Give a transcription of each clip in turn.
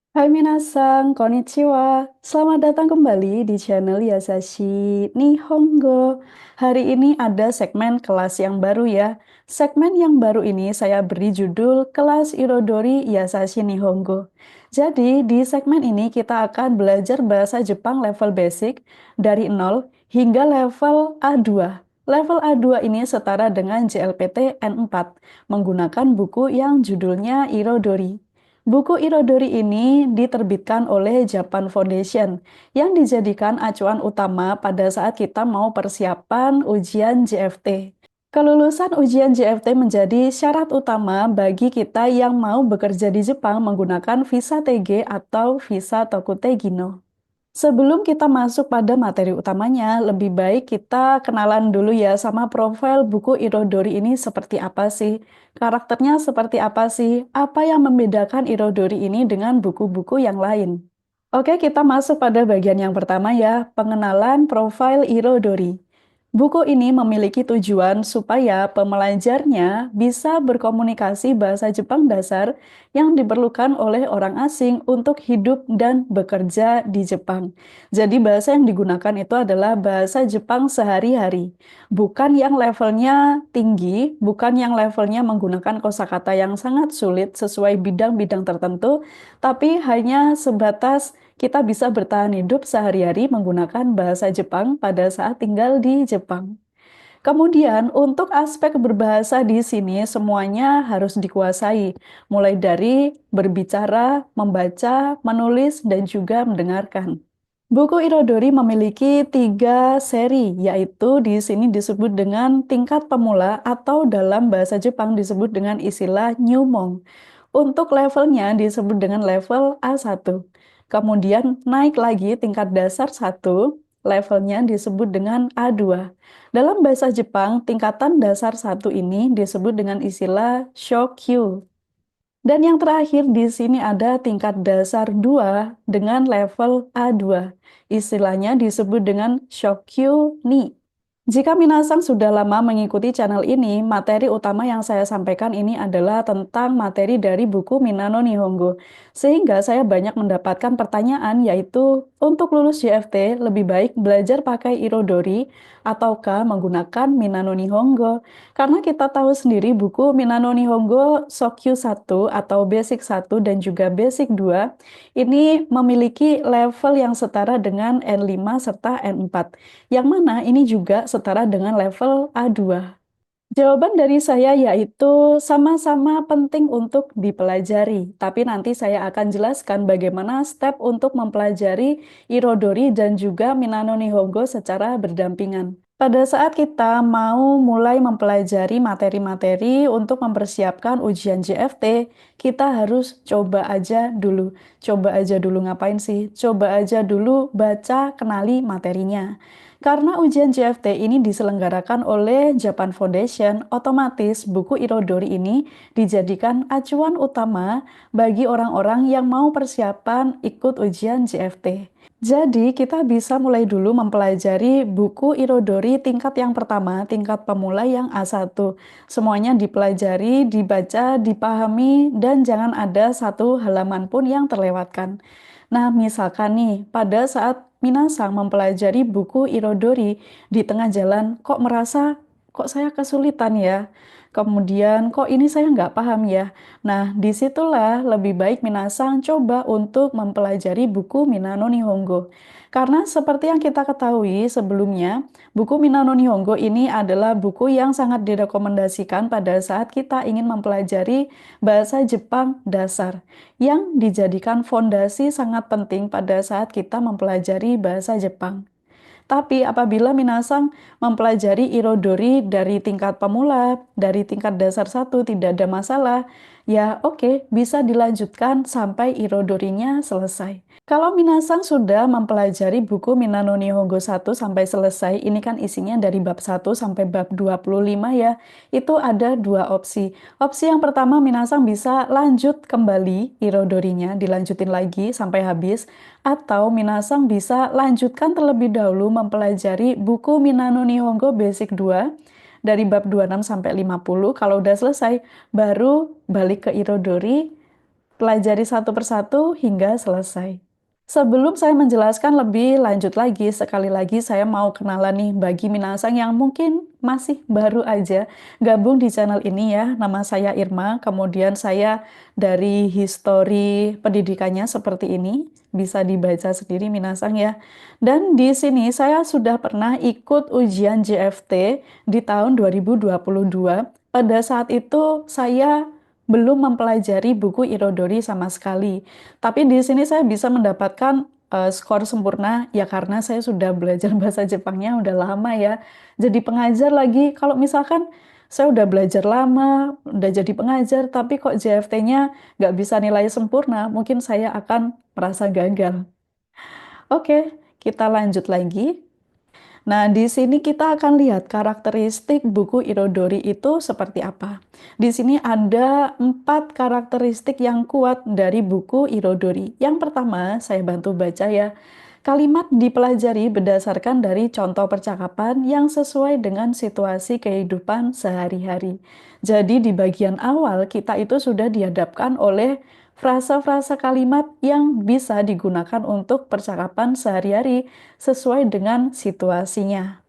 Hai minasang, konnichiwa. Selamat datang kembali di channel Yasashi Nihongo. Hari ini ada segmen kelas yang baru ya. Segmen yang baru ini saya beri judul Kelas Irodori Yasashi Nihongo. Jadi di segmen ini kita akan belajar bahasa Jepang level basic dari 0 hingga level A2. Level A2 ini setara dengan JLPT N4 menggunakan buku yang judulnya Irodori. Buku Irodori ini diterbitkan oleh Japan Foundation yang dijadikan acuan utama pada saat kita mau persiapan ujian JFT. Kelulusan ujian JFT menjadi syarat utama bagi kita yang mau bekerja di Jepang menggunakan visa TG atau visa Tokute Gino. Sebelum kita masuk pada materi utamanya, lebih baik kita kenalan dulu ya sama profil buku Irodori ini seperti apa sih? Karakternya seperti apa sih? Apa yang membedakan Irodori ini dengan buku-buku yang lain? Oke, kita masuk pada bagian yang pertama ya, pengenalan profil Irodori. Buku ini memiliki tujuan supaya pembelajarnya bisa berkomunikasi bahasa Jepang dasar yang diperlukan oleh orang asing untuk hidup dan bekerja di Jepang. Jadi bahasa yang digunakan itu adalah bahasa Jepang sehari-hari, bukan yang levelnya tinggi, bukan yang levelnya menggunakan kosakata yang sangat sulit sesuai bidang-bidang tertentu, tapi hanya sebatas kita bisa bertahan hidup sehari-hari menggunakan bahasa Jepang pada saat tinggal di Jepang. Kemudian, untuk aspek berbahasa di sini semuanya harus dikuasai, mulai dari berbicara, membaca, menulis, dan juga mendengarkan. Buku Irodori memiliki 3 seri, yaitu di sini disebut dengan tingkat pemula atau dalam bahasa Jepang disebut dengan istilah Nyumong. Untuk levelnya disebut dengan level A1. Kemudian naik lagi tingkat dasar 1, levelnya disebut dengan A2. Dalam bahasa Jepang, tingkatan dasar 1 ini disebut dengan istilah Shokyu. Dan yang terakhir di sini ada tingkat dasar 2 dengan level A2. Istilahnya disebut dengan Shokyu Ni. Jika minasang sudah lama mengikuti channel ini, materi utama yang saya sampaikan ini adalah tentang materi dari buku Minano Nihongo. Sehingga saya banyak mendapatkan pertanyaan yaitu, untuk lulus JFT lebih baik belajar pakai Irodori ataukah menggunakan Minano Nihongo? Karena kita tahu sendiri buku Minano Nihongo Sokyu 1 atau Basic 1 dan juga Basic 2 ini memiliki level yang setara dengan N5 serta N4, yang mana ini juga setara dengan level A2. Jawaban dari saya yaitu sama-sama penting untuk dipelajari, tapi nanti saya akan jelaskan bagaimana step untuk mempelajari Irodori dan juga Minano Nihongo secara berdampingan. Pada saat kita mau mulai mempelajari materi-materi untuk mempersiapkan ujian JFT, kita harus coba aja dulu. Coba aja dulu ngapain sih? Coba aja dulu baca, kenali materinya. Karena ujian JFT ini diselenggarakan oleh Japan Foundation, otomatis buku Irodori ini dijadikan acuan utama bagi orang-orang yang mau persiapan ikut ujian JFT. Jadi, kita bisa mulai dulu mempelajari buku Irodori tingkat yang pertama, tingkat pemula yang A1. Semuanya dipelajari, dibaca, dipahami, dan jangan ada satu halaman pun yang terlewatkan. Nah, misalkan nih, pada saat minasang mempelajari buku Irodori di tengah jalan, kok merasa, kok saya kesulitan ya? Kemudian, kok ini saya nggak paham ya? Nah, disitulah lebih baik minasang coba untuk mempelajari buku Minano Nihongo. Karena seperti yang kita ketahui sebelumnya, buku Minano Nihongo ini adalah buku yang sangat direkomendasikan pada saat kita ingin mempelajari bahasa Jepang dasar, yang dijadikan fondasi sangat penting pada saat kita mempelajari bahasa Jepang. Tapi apabila minasang mempelajari Irodori dari tingkat pemula, dari tingkat dasar 1 tidak ada masalah, ya oke, bisa dilanjutkan sampai Irodorinya selesai. Kalau minasang sudah mempelajari buku Minano Nihongo 1 sampai selesai, ini kan isinya dari bab 1 sampai bab 25 ya, itu ada 2 opsi. Opsi yang pertama, minasang bisa lanjut kembali Irodorinya, dilanjutin lagi sampai habis, atau minasang bisa lanjutkan terlebih dahulu mempelajari buku Minano Nihongo Basic 2 dari bab 26 sampai 50. Kalau udah selesai, baru balik ke Irodori pelajari satu persatu hingga selesai. Sebelum saya menjelaskan lebih lanjut lagi, sekali lagi saya mau kenalan nih bagi minasang yang mungkin masih baru aja gabung di channel ini ya. Nama saya Irma, kemudian saya dari histori pendidikannya seperti ini. Bisa dibaca sendiri minasang ya. Dan di sini saya sudah pernah ikut ujian JFT di tahun 2022. Pada saat itu saya belum mempelajari buku Irodori sama sekali. Tapi di sini saya bisa mendapatkan skor sempurna ya karena saya sudah belajar bahasa Jepangnya udah lama ya. Jadi pengajar lagi, kalau misalkan saya udah belajar lama, udah jadi pengajar, tapi kok JFT-nya nggak bisa nilai sempurna, mungkin saya akan merasa gagal. Oke, kita lanjut lagi. Nah, di sini kita akan lihat karakteristik buku Irodori itu seperti apa. Di sini ada 4 karakteristik yang kuat dari buku Irodori. Yang pertama, saya bantu baca ya. Kalimat dipelajari berdasarkan dari contoh percakapan yang sesuai dengan situasi kehidupan sehari-hari. Jadi di bagian awal kita itu sudah dihadapkan oleh frasa-frasa kalimat yang bisa digunakan untuk percakapan sehari-hari sesuai dengan situasinya.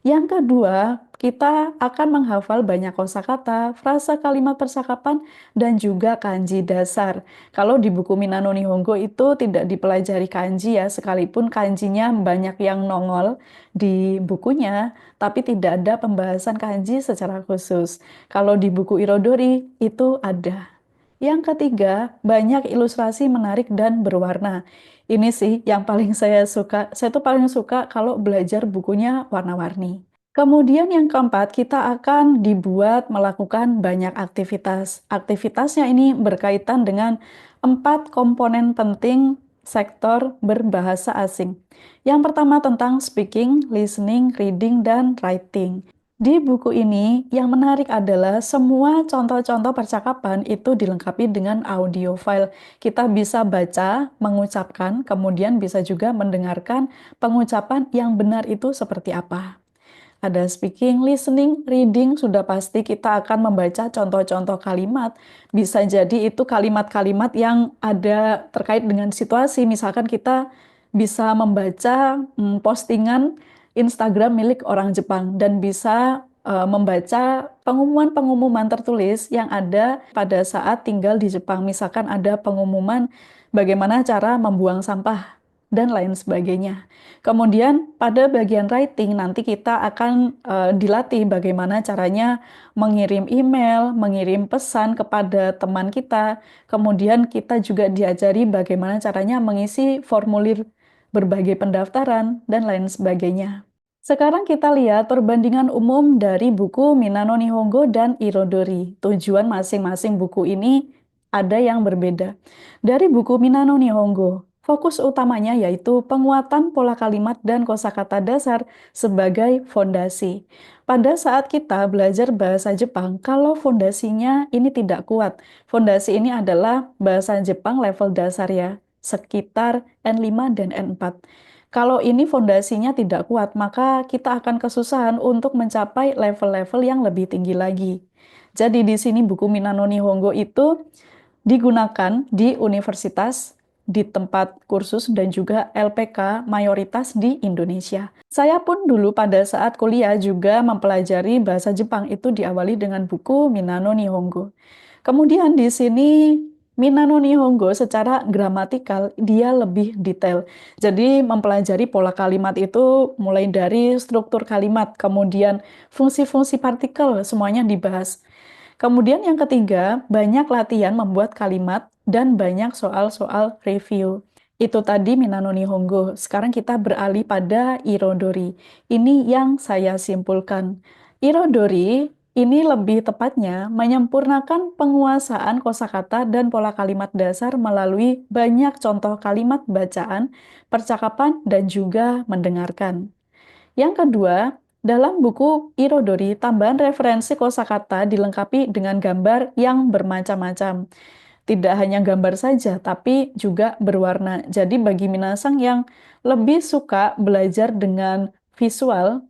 Yang kedua, kita akan menghafal banyak kosakata, frasa kalimat percakapan, dan juga kanji dasar. Kalau di buku Minano Nihongo itu tidak dipelajari kanji ya, sekalipun kanjinya banyak yang nongol di bukunya, tapi tidak ada pembahasan kanji secara khusus. Kalau di buku Irodori itu ada. Yang ketiga, banyak ilustrasi menarik dan berwarna. Ini sih yang paling saya suka. Saya tuh paling suka kalau belajar bukunya warna-warni. Kemudian yang keempat, kita akan dibuat melakukan banyak aktivitas. Aktivitasnya ini berkaitan dengan 4 komponen penting sektor berbahasa asing. Yang pertama tentang speaking, listening, reading, dan writing. Di buku ini, yang menarik adalah semua contoh-contoh percakapan itu dilengkapi dengan audio file. Kita bisa baca, mengucapkan, kemudian bisa juga mendengarkan pengucapan yang benar itu seperti apa. Ada speaking, listening, reading, sudah pasti kita akan membaca contoh-contoh kalimat. Bisa jadi itu kalimat-kalimat yang ada terkait dengan situasi. Misalkan kita bisa membaca postingan Instagram milik orang Jepang dan bisa membaca pengumuman-pengumuman tertulis yang ada pada saat tinggal di Jepang. Misalkan ada pengumuman bagaimana cara membuang sampah dan lain sebagainya. Kemudian pada bagian writing nanti kita akan dilatih bagaimana caranya mengirim email, mengirim pesan kepada teman kita. Kemudian kita juga diajari bagaimana caranya mengisi formulir berbagai pendaftaran dan lain sebagainya. Sekarang kita lihat perbandingan umum dari buku Minano Nihongo dan Irodori. Tujuan masing-masing buku ini ada yang berbeda. Dari buku Minano Nihongo, fokus utamanya yaitu penguatan pola kalimat dan kosakata dasar sebagai fondasi. Pada saat kita belajar bahasa Jepang, kalau fondasinya ini tidak kuat, fondasi ini adalah bahasa Jepang level dasar ya, sekitar N5 dan N4. Kalau ini fondasinya tidak kuat, maka kita akan kesusahan untuk mencapai level-level yang lebih tinggi lagi. Jadi di sini buku Minano Nihongo itu digunakan di universitas, di tempat kursus, dan juga LPK mayoritas di Indonesia. Saya pun dulu pada saat kuliah juga mempelajari bahasa Jepang itu diawali dengan buku Minano Nihongo. Kemudian di sini Minano Nihongo secara gramatikal dia lebih detail. Jadi mempelajari pola kalimat itu mulai dari struktur kalimat, kemudian fungsi-fungsi partikel semuanya dibahas. Kemudian yang ketiga, banyak latihan membuat kalimat dan banyak soal-soal review. Itu tadi Minano Nihongo. Sekarang kita beralih pada Irodori. Ini yang saya simpulkan. Irodori ini lebih tepatnya menyempurnakan penguasaan kosakata dan pola kalimat dasar melalui banyak contoh kalimat bacaan, percakapan, dan juga mendengarkan. Yang kedua, dalam buku Irodori, tambahan referensi kosakata dilengkapi dengan gambar yang bermacam-macam. Tidak hanya gambar saja, tapi juga berwarna. Jadi bagi minasang yang lebih suka belajar dengan visual,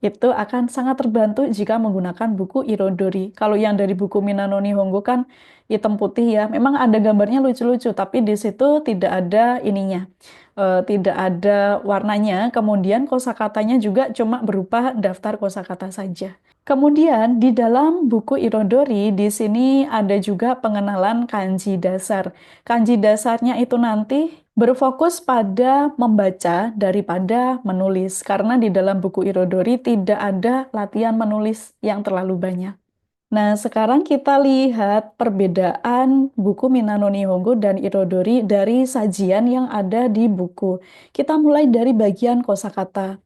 Itu akan sangat terbantu jika menggunakan buku Irodori. Kalau yang dari buku Minano Nihongo kan hitam putih ya. Memang ada gambarnya lucu-lucu, tapi di situ tidak ada ininya. Tidak ada warnanya. Kemudian kosakatanya juga cuma berupa daftar kosakata saja. Kemudian di dalam buku Irodori di sini ada juga pengenalan kanji dasar. Kanji dasarnya itu nanti berfokus pada membaca daripada menulis karena di dalam buku Irodori tidak ada latihan menulis yang terlalu banyak. Nah, sekarang kita lihat perbedaan buku Minano Nihongo dan Irodori dari sajian yang ada di buku. Kita mulai dari bagian kosakata.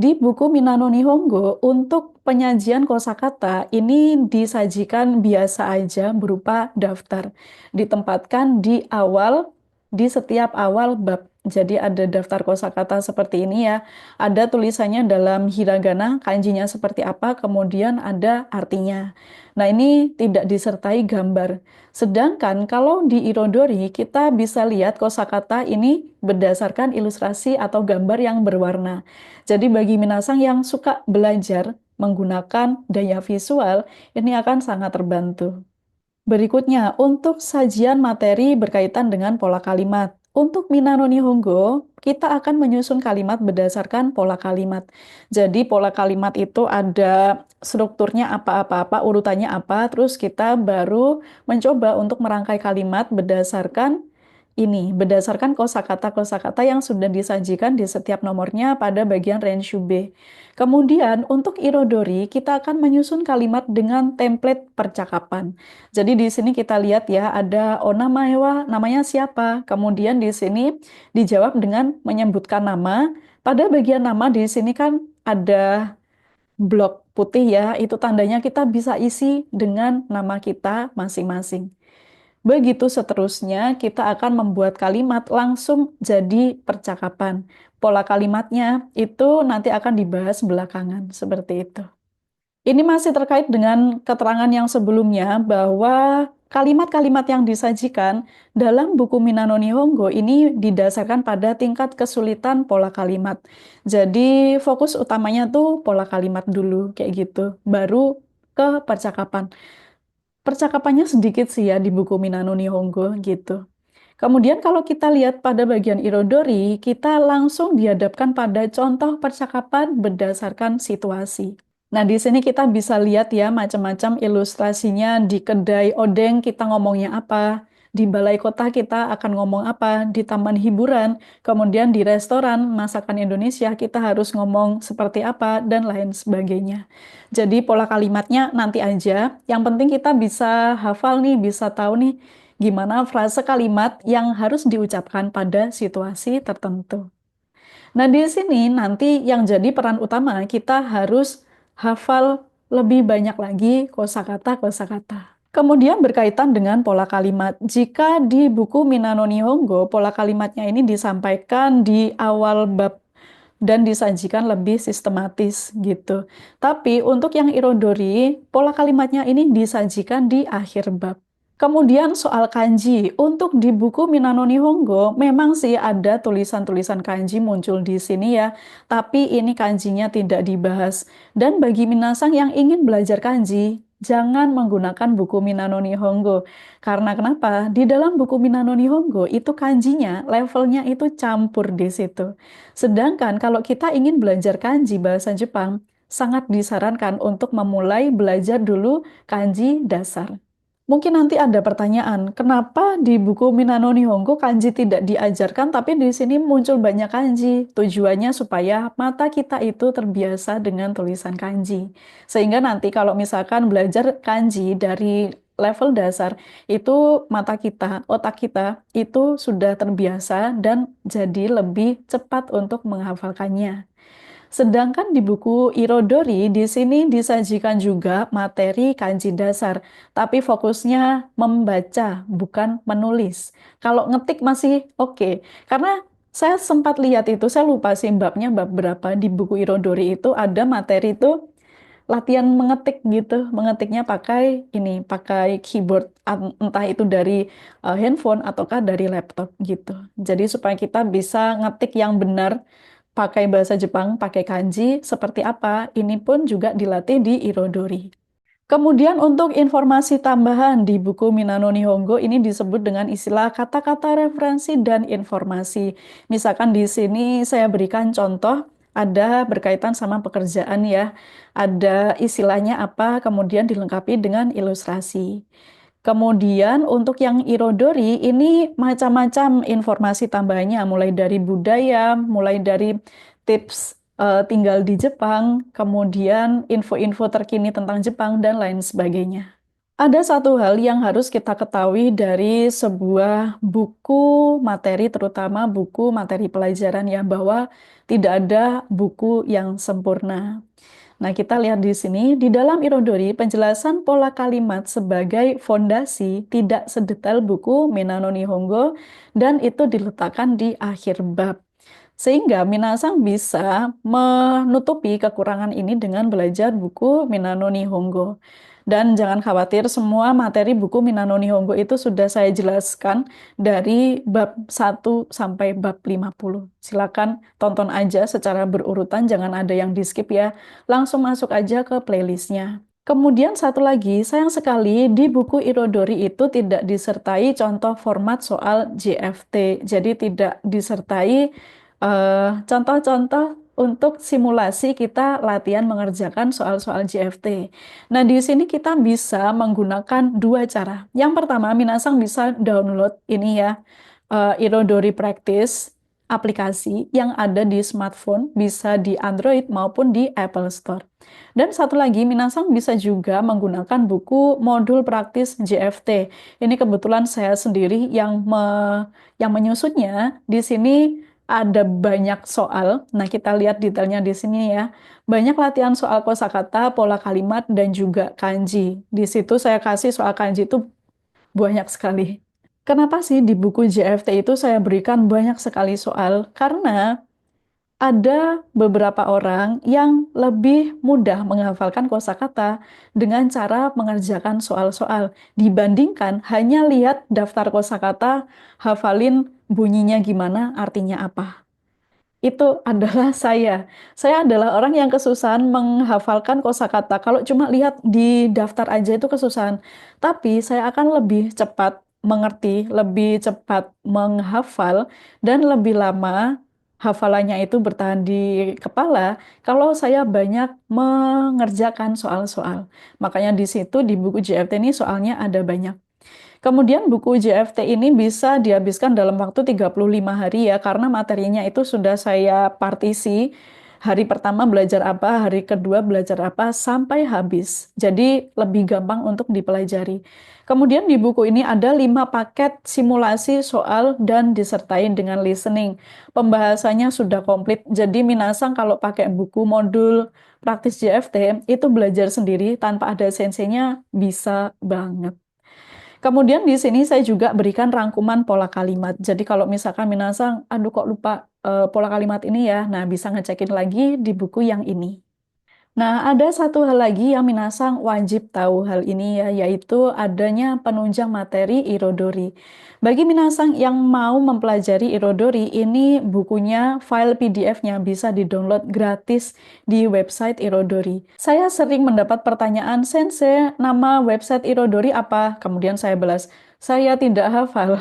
Di buku Minano Nihongo, untuk penyajian kosakata ini disajikan biasa aja berupa daftar. Ditempatkan di awal, di setiap awal bab. Jadi ada daftar kosakata seperti ini ya. Ada tulisannya dalam hiragana, kanjinya seperti apa, kemudian ada artinya. Nah, ini tidak disertai gambar. Sedangkan kalau di Irodori, kita bisa lihat kosakata ini berdasarkan ilustrasi atau gambar yang berwarna. Jadi bagi minasang yang suka belajar menggunakan daya visual, ini akan sangat terbantu. Berikutnya, untuk sajian materi berkaitan dengan pola kalimat. Untuk Minano Nihongo, kita akan menyusun kalimat berdasarkan pola kalimat. Jadi pola kalimat itu ada strukturnya apa-apa-apa, urutannya apa, terus kita baru mencoba untuk merangkai kalimat berdasarkan ini, berdasarkan kosakata-kosakata yang sudah disajikan di setiap nomornya pada bagian Renshu-B. Kemudian untuk Irodori, kita akan menyusun kalimat dengan template percakapan. Jadi di sini kita lihat ya, ada onamae wa, namanya siapa. Kemudian di sini dijawab dengan menyebutkan nama. Pada bagian nama di sini kan ada blok putih ya, itu tandanya kita bisa isi dengan nama kita masing-masing. Begitu seterusnya, kita akan membuat kalimat langsung jadi percakapan. Pola kalimatnya itu nanti akan dibahas belakangan, seperti itu. Ini masih terkait dengan keterangan yang sebelumnya bahwa kalimat-kalimat yang disajikan dalam buku Minano Nihongo ini didasarkan pada tingkat kesulitan pola kalimat. Jadi fokus utamanya tuh pola kalimat dulu kayak gitu, baru ke percakapan. Percakapannya sedikit sih ya di buku Minano Nihongo gitu. Kemudian kalau kita lihat pada bagian Irodori, kita langsung dihadapkan pada contoh percakapan berdasarkan situasi. Nah, di sini kita bisa lihat ya macam-macam ilustrasinya. Di kedai odeng kita ngomongnya apa, di balai kota kita akan ngomong apa, di taman hiburan, kemudian di restoran masakan Indonesia kita harus ngomong seperti apa, dan lain sebagainya. Jadi pola kalimatnya nanti aja, yang penting kita bisa hafal nih, bisa tahu nih gimana frase kalimat yang harus diucapkan pada situasi tertentu. Nah, di sini nanti yang jadi peran utama kita harus hafal lebih banyak lagi kosakata-kosakata. Kemudian berkaitan dengan pola kalimat. Jika di buku Minano Nihongo, pola kalimatnya ini disampaikan di awal bab dan disajikan lebih sistematis gitu. Tapi untuk yang Irodori, pola kalimatnya ini disajikan di akhir bab. Kemudian soal kanji, untuk di buku Minano Nihongo memang sih ada tulisan-tulisan kanji muncul di sini ya, tapi ini kanjinya tidak dibahas. Dan bagi minasang yang ingin belajar kanji, jangan menggunakan buku Minano Nihongo. Karena kenapa? Di dalam buku Minano Nihongo itu kanjinya levelnya itu campur di situ. Sedangkan kalau kita ingin belajar kanji bahasa Jepang, sangat disarankan untuk memulai belajar dulu kanji dasar. Mungkin nanti ada pertanyaan, kenapa di buku Minano Nihongo kanji tidak diajarkan, tapi di sini muncul banyak kanji. Tujuannya supaya mata kita itu terbiasa dengan tulisan kanji. Sehingga nanti kalau misalkan belajar kanji dari level dasar, itu mata kita, otak kita, itu sudah terbiasa dan jadi lebih cepat untuk menghafalkannya. Sedangkan di buku Irodori, di sini disajikan juga materi kanji dasar, tapi fokusnya membaca, bukan menulis. Kalau ngetik masih oke, karena saya sempat lihat itu, saya lupa sih babnya bab berapa di buku Irodori itu ada materi itu latihan mengetik gitu, mengetiknya pakai ini, pakai keyboard, entah itu dari handphone ataukah dari laptop gitu. Jadi supaya kita bisa ngetik yang benar pakai bahasa Jepang, pakai kanji, seperti apa? Ini pun juga dilatih di Irodori. Kemudian untuk informasi tambahan di buku Minano Nihongo ini disebut dengan istilah kata-kata referensi dan informasi. Misalkan di sini saya berikan contoh, ada berkaitan sama pekerjaan ya. Ada istilahnya apa, kemudian dilengkapi dengan ilustrasi. Kemudian untuk yang Irodori ini macam-macam informasi tambahannya, mulai dari budaya, mulai dari tips tinggal di Jepang, kemudian info-info terkini tentang Jepang, dan lain sebagainya. Ada satu hal yang harus kita ketahui dari sebuah buku materi, terutama buku materi pelajaran ya, bahwa tidak ada buku yang sempurna. Nah, kita lihat di sini, di dalam Irodori, penjelasan pola kalimat sebagai fondasi tidak sedetail buku Minano Nihongo, dan itu diletakkan di akhir bab. Sehingga Minasang bisa menutupi kekurangan ini dengan belajar buku Minano Nihongo. Dan jangan khawatir, semua materi buku Minano Nihongo itu sudah saya jelaskan dari bab 1 sampai bab 50. Silakan tonton aja secara berurutan, jangan ada yang di-skip ya. Langsung masuk aja ke playlistnya. Kemudian satu lagi, sayang sekali di buku Irodori itu tidak disertai contoh format soal JFT. Jadi tidak disertai contoh-contoh untuk simulasi kita latihan mengerjakan soal-soal JFT. Nah, di sini kita bisa menggunakan dua cara. Yang pertama, Minasang bisa download ini ya, Irodori Practice, aplikasi yang ada di smartphone, bisa di Android maupun di Apple Store. Dan satu lagi, Minasang bisa juga menggunakan buku modul praktis JFT. Ini kebetulan saya sendiri yang menyusunnya. Di sini ada banyak soal. Nah, kita lihat detailnya di sini ya. Banyak latihan soal kosakata, pola kalimat, dan juga kanji. Di situ saya kasih soal kanji itu banyak sekali. Kenapa sih di buku JFT itu saya berikan banyak sekali soal? Karena ada beberapa orang yang lebih mudah menghafalkan kosakata dengan cara mengerjakan soal-soal dibandingkan hanya lihat daftar kosakata, hafalin bunyinya gimana, artinya apa. Itu adalah saya. Saya adalah orang yang kesusahan menghafalkan kosakata. Kalau cuma lihat di daftar aja itu kesusahan. Tapi saya akan lebih cepat mengerti, lebih cepat menghafal, dan lebih lama hafalannya itu bertahan di kepala kalau saya banyak mengerjakan soal-soal. Makanya di situ di buku JFT ini soalnya ada banyak. Kemudian buku JFT ini bisa dihabiskan dalam waktu 35 hari ya, karena materinya itu sudah saya partisi. Hari pertama belajar apa, hari kedua belajar apa, sampai habis. Jadi lebih gampang untuk dipelajari. Kemudian di buku ini ada 5 paket simulasi soal dan disertai dengan listening. Pembahasannya sudah komplit, jadi Minasang kalau pakai buku modul praktis JFT, itu belajar sendiri tanpa ada senseinya bisa banget. Kemudian di sini saya juga berikan rangkuman pola kalimat. Jadi kalau misalkan Minasang, aduh kok lupa pola kalimat ini ya, nah bisa ngecekin lagi di buku yang ini. Nah, ada satu hal lagi yang Minasang wajib tahu hal ini ya, yaitu adanya penunjang materi Irodori. Bagi Minasang yang mau mempelajari Irodori, ini bukunya, file PDF-nya bisa di-download gratis di website Irodori. Saya sering mendapat pertanyaan, Sensei, nama website Irodori apa? Kemudian saya balas, saya tidak hafal.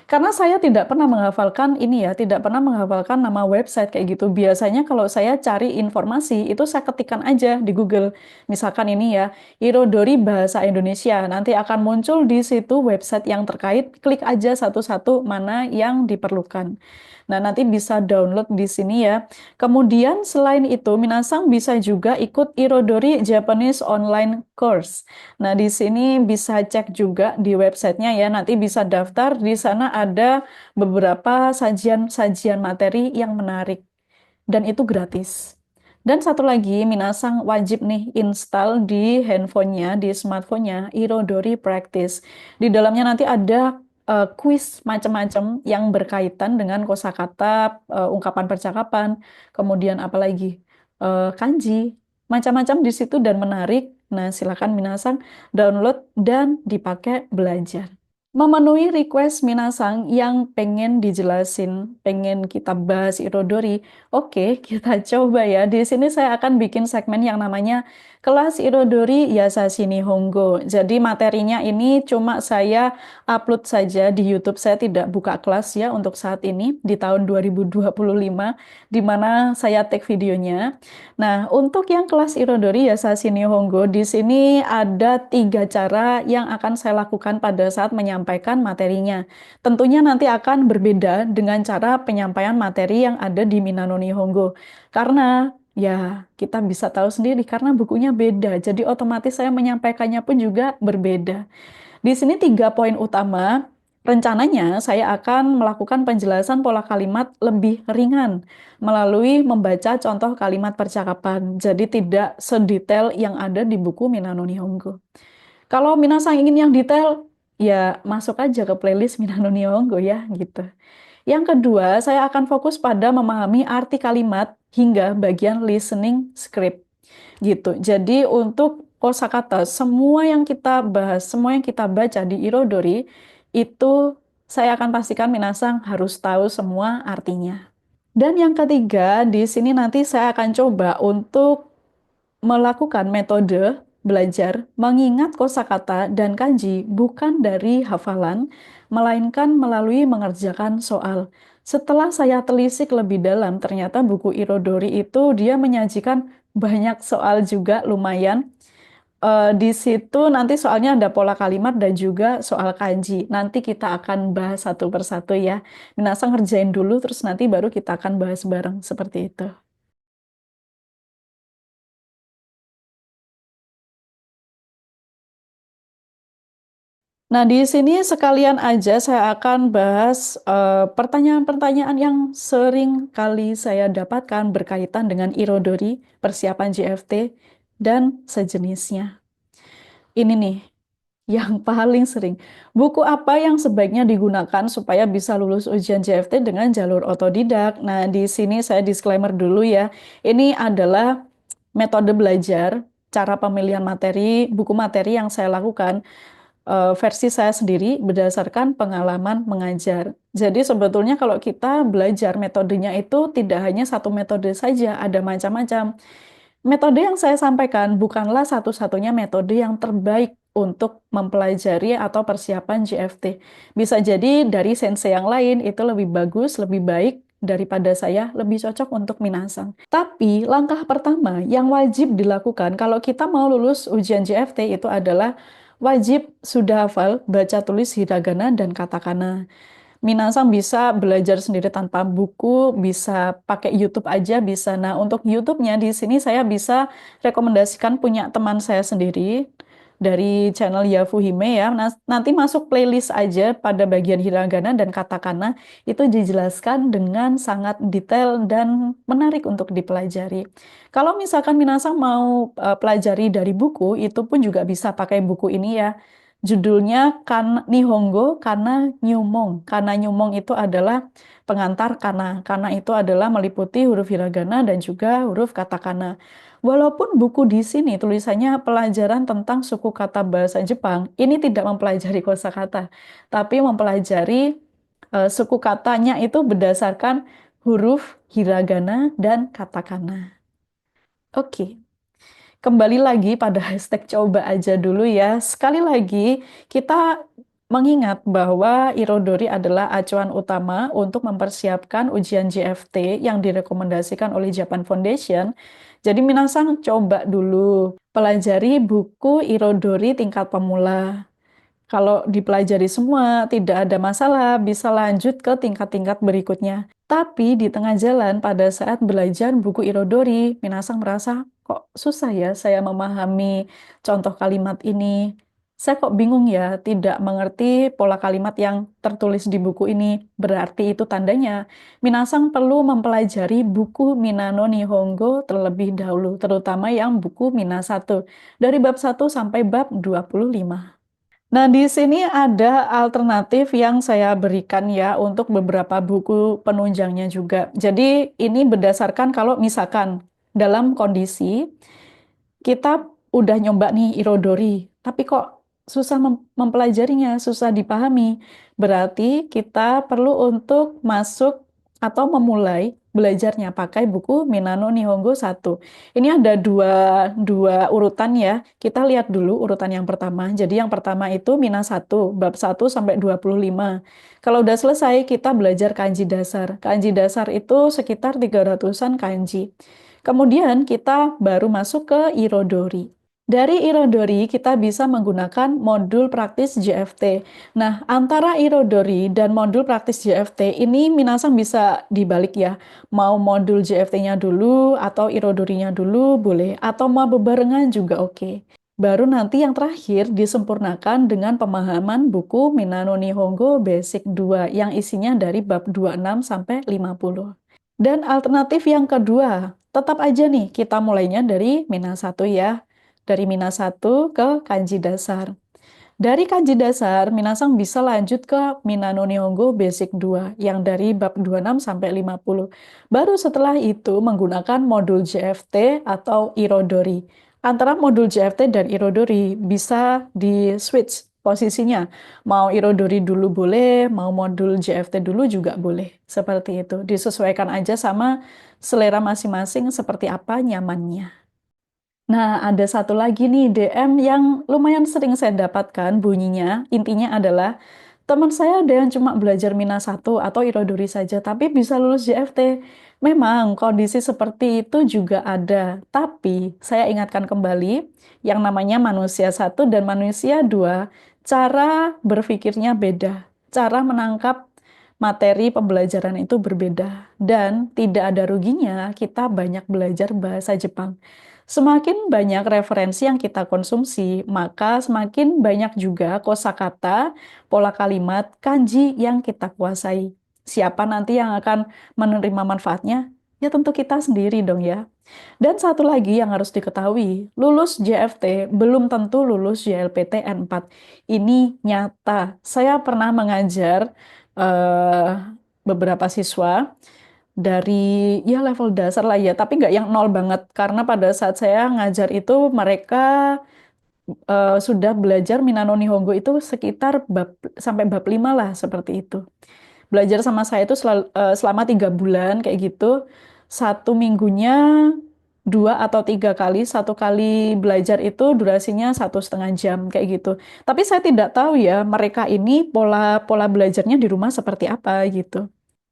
Karena saya tidak pernah menghafalkan ini ya, tidak pernah menghafalkan nama website kayak gitu. Biasanya kalau saya cari informasi, itu saya ketikkan aja di Google. Misalkan ini ya, Irodori Bahasa Indonesia. Nanti akan muncul di situ website yang terkait, klik aja satu-satu mana yang diperlukan. Nah, nanti bisa download di sini ya. Kemudian selain itu, Minasang bisa juga ikut Irodori Japanese Online Course. Nah, di sini bisa cek juga di websitenya ya, nanti bisa daftar. Di sana ada beberapa sajian-sajian materi yang menarik, dan itu gratis. Dan satu lagi, Minasang wajib nih install di handphonenya, di smartphone-nya, Irodori Practice. Di dalamnya nanti ada quiz macam-macam yang berkaitan dengan kosakata, ungkapan percakapan, kemudian apalagi kanji, macam-macam di situ dan menarik. Nah, silakan Minasang download dan dipakai belajar. Memenuhi request Minasang yang pengen dijelasin, pengen kita bahas Irodori. Oke, kita coba ya. Di sini saya akan bikin segmen yang namanya kelas Irodori Yasashi Nihongo. Jadi materinya ini cuma saya upload saja di YouTube. Saya tidak buka kelas ya untuk saat ini di tahun 2025, di mana saya take videonya. Nah, untuk yang kelas Irodori Yasashi Nihongo, di sini ada 3 cara yang akan saya lakukan pada saat menyampaikan materinya. Tentunya nanti akan berbeda dengan cara penyampaian materi yang ada di Minano Nihongo. Karena ya kita bisa tahu sendiri karena bukunya beda, jadi otomatis saya menyampaikannya pun juga berbeda. Di sini 3 poin utama. Rencananya saya akan melakukan penjelasan pola kalimat lebih ringan melalui membaca contoh kalimat percakapan. Jadi tidak sedetail yang ada di buku Minano Nihongo. Kalau Minasang ingin yang detail, ya masuk aja ke playlist Minano Nihongo ya gitu. Yang kedua, saya akan fokus pada memahami arti kalimat hingga bagian listening script gitu. Jadi untuk kosakata, semua yang kita bahas, semua yang kita baca di Irodori itu saya akan pastikan Minasang harus tahu semua artinya. Dan yang ketiga, di sini nanti saya akan coba untuk melakukan metode belajar mengingat kosakata dan kanji bukan dari hafalan, melainkan melalui mengerjakan soal. Setelah saya telisik lebih dalam, ternyata buku Irodori itu dia menyajikan banyak soal juga lumayan. Di situ nanti soalnya ada pola kalimat dan juga soal kanji. Nanti kita akan bahas satu persatu ya. Minasa ngerjain dulu terus nanti baru kita akan bahas bareng seperti itu. Nah, di sini sekalian aja saya akan bahas pertanyaan-pertanyaan yang sering kali saya dapatkan berkaitan dengan Irodori, persiapan JFT, dan sejenisnya. Ini nih, yang paling sering. Buku apa yang sebaiknya digunakan supaya bisa lulus ujian JFT dengan jalur otodidak? Nah, di sini saya disclaimer dulu ya. Ini adalah metode belajar, cara pemilihan materi, buku materi yang saya lakukan versi saya sendiri berdasarkan pengalaman mengajar. Jadi sebetulnya kalau kita belajar metodenya itu tidak hanya satu metode saja, ada macam-macam. Metode yang saya sampaikan bukanlah satu-satunya metode yang terbaik untuk mempelajari atau persiapan GFT. Bisa jadi dari sensei yang lain itu lebih bagus, lebih baik daripada saya, lebih cocok untuk Minasang. Tapi langkah pertama yang wajib dilakukan kalau kita mau lulus ujian GFT itu adalah wajib sudah hafal baca tulis hiragana dan katakana. Minasang bisa belajar sendiri tanpa buku, bisa pakai YouTube aja bisa. Nah, untuk YouTube-nya di sini saya bisa rekomendasikan punya teman saya sendiri dari channel Yafuhime ya. Nah, nanti masuk playlist aja pada bagian hiragana dan katakana itu dijelaskan dengan sangat detail dan menarik untuk dipelajari. Kalau misalkan Minasang mau pelajari dari buku, itu pun juga bisa pakai buku ini ya. Judulnya Nihongo Kana Nyumong. Kana Nyumong itu adalah pengantar kana. Kana itu adalah meliputi huruf hiragana dan juga huruf katakana. Walaupun buku di sini tulisannya pelajaran tentang suku kata bahasa Jepang, ini tidak mempelajari kosakata, tapi mempelajari suku katanya itu berdasarkan huruf hiragana dan katakana. Oke. Kembali lagi pada hashtag coba aja dulu ya. Sekali lagi, kita mengingat bahwa Irodori adalah acuan utama untuk mempersiapkan ujian JFT yang direkomendasikan oleh Japan Foundation. Jadi minasang coba dulu pelajari buku Irodori tingkat pemula. Kalau dipelajari semua, tidak ada masalah, bisa lanjut ke tingkat-tingkat berikutnya. Tapi di tengah jalan, pada saat belajar buku Irodori, Minasang merasa, kok susah ya saya memahami contoh kalimat ini. Saya kok bingung ya, tidak mengerti pola kalimat yang tertulis di buku ini. Berarti itu tandanya, Minasang perlu mempelajari buku Minano Nihongo terlebih dahulu, terutama yang buku Mina 1, dari bab 1 sampai bab 25. Nah, di sini ada alternatif yang saya berikan ya untuk beberapa buku penunjangnya juga. Jadi, ini berdasarkan kalau misalkan dalam kondisi kita udah nyoba nih Irodori, tapi kok susah mempelajarinya, susah dipahami. Berarti kita perlu untuk masuk atau memulai belajarnya pakai buku Minano Nihongo 1. Ini ada dua urutan ya. Kita lihat dulu urutan yang pertama. Jadi yang pertama itu Mina 1, bab 1 sampai 25. Kalau udah selesai, kita belajar kanji dasar. Kanji dasar itu sekitar 300-an kanji. Kemudian kita baru masuk ke Irodori. Dari Irodori, kita bisa menggunakan modul praktis JFT. Nah, antara Irodori dan modul praktis JFT ini minasang bisa dibalik ya. Mau modul JFT-nya dulu atau Irodorinya dulu boleh. Atau mau bebarengan juga oke. Baru nanti yang terakhir disempurnakan dengan pemahaman buku Minano Nihongo Basic 2 yang isinya dari bab 26 sampai 50. Dan alternatif yang kedua, tetap aja nih kita mulainya dari Mina 1 ya. Dari Mina 1 ke kanji dasar. Dari kanji dasar, Minasang bisa lanjut ke Minano Nihongo Basic 2 yang dari bab 26 sampai 50. Baru setelah itu menggunakan modul JFT atau Irodori. Antara modul JFT dan Irodori bisa di switch posisinya. Mau Irodori dulu boleh, mau modul JFT dulu juga boleh. Seperti itu. Disesuaikan aja sama selera masing-masing seperti apa nyamannya. Nah, ada satu lagi nih DM yang lumayan sering saya dapatkan bunyinya. Intinya adalah teman saya ada yang cuma belajar Mina 1 atau Irodori saja, tapi bisa lulus JFT. Memang kondisi seperti itu juga ada. Tapi saya ingatkan kembali yang namanya manusia satu dan manusia dua, cara berpikirnya beda. Cara menangkap materi pembelajaran itu berbeda. Dan tidak ada ruginya kita banyak belajar bahasa Jepang. Semakin banyak referensi yang kita konsumsi, maka semakin banyak juga kosakata, pola kalimat, kanji yang kita kuasai. Siapa nanti yang akan menerima manfaatnya? Ya tentu kita sendiri dong ya. Dan satu lagi yang harus diketahui, lulus JFT belum tentu lulus JLPTN 4. Ini nyata. Saya pernah mengajar eh, beberapa siswa dari ya level dasar lah ya, tapi nggak yang nol banget karena pada saat saya ngajar itu mereka sudah belajar Minano Nihongo itu sekitar sampai bab 5 lah seperti itu. Belajar sama saya itu selama 3 bulan kayak gitu, satu minggunya 2 atau 3 kali, satu kali belajar itu durasinya 1,5 jam kayak gitu. Tapi saya tidak tahu ya mereka ini pola pola belajarnya di rumah seperti apa gitu.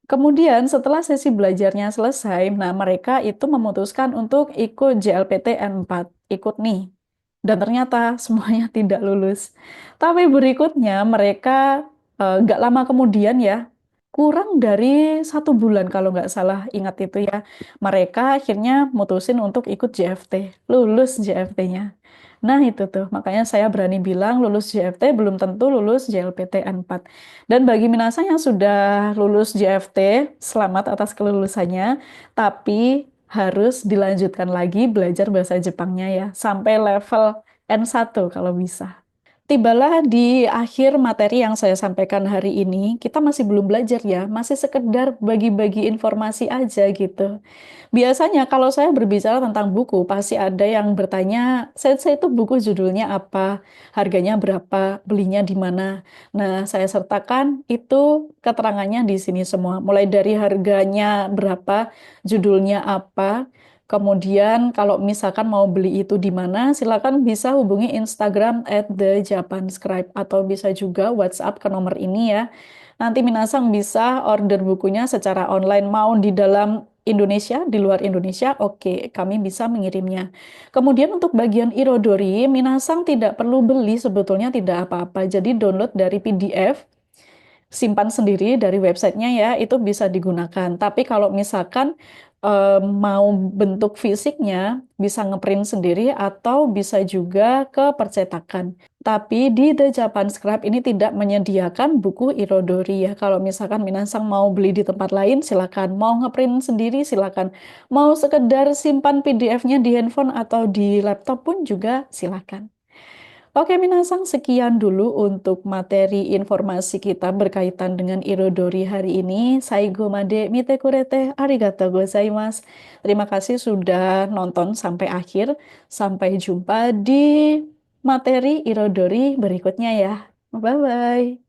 Kemudian setelah sesi belajarnya selesai, nah mereka itu memutuskan untuk ikut JLPTN 4, ikut nih. Dan ternyata semuanya tidak lulus. Tapi berikutnya mereka nggak lama kemudian ya, kurang dari 1 bulan kalau nggak salah ingat itu ya, mereka akhirnya mutusin untuk ikut JFT, lulus JFT-nya. Nah itu tuh, makanya saya berani bilang lulus JFT belum tentu lulus JLPTN 4. Dan bagi minasa yang sudah lulus JFT, selamat atas kelulusannya, tapi harus dilanjutkan lagi belajar bahasa Jepangnya ya, sampai level N1 kalau bisa. Tibalah di akhir materi yang saya sampaikan hari ini, kita masih belum belajar ya, masih sekedar bagi-bagi informasi aja gitu. Biasanya kalau saya berbicara tentang buku, pasti ada yang bertanya, Sensei itu buku judulnya apa, harganya berapa, belinya di mana. Nah, saya sertakan itu keterangannya di sini semua, mulai dari harganya berapa, judulnya apa. Kemudian kalau misalkan mau beli itu di mana, silakan bisa hubungi Instagram @thejapanscribe atau bisa juga WhatsApp ke nomor ini ya. Nanti Minasang bisa order bukunya secara online mau di dalam Indonesia, di luar Indonesia, oke, kami bisa mengirimnya. Kemudian untuk bagian Irodori, Minasang tidak perlu beli sebetulnya tidak apa-apa. Jadi download dari PDF, simpan sendiri dari websitenya ya, itu bisa digunakan. Tapi kalau misalkan mau bentuk fisiknya, bisa ngeprint sendiri atau bisa juga ke percetakan. Tapi di The Japan Scribe ini tidak menyediakan buku Irodori ya. Kalau misalkan Minasang mau beli di tempat lain, silakan. Mau ngeprint sendiri, silakan. Mau sekedar simpan PDF-nya di handphone atau di laptop pun juga silakan. Oke, Minasang, sekian dulu untuk materi informasi kita berkaitan dengan Irodori hari ini. Saigo made mite kurete, arigatou gozaimasu. Terima kasih sudah nonton sampai akhir. Sampai jumpa di materi Irodori berikutnya ya. Bye-bye.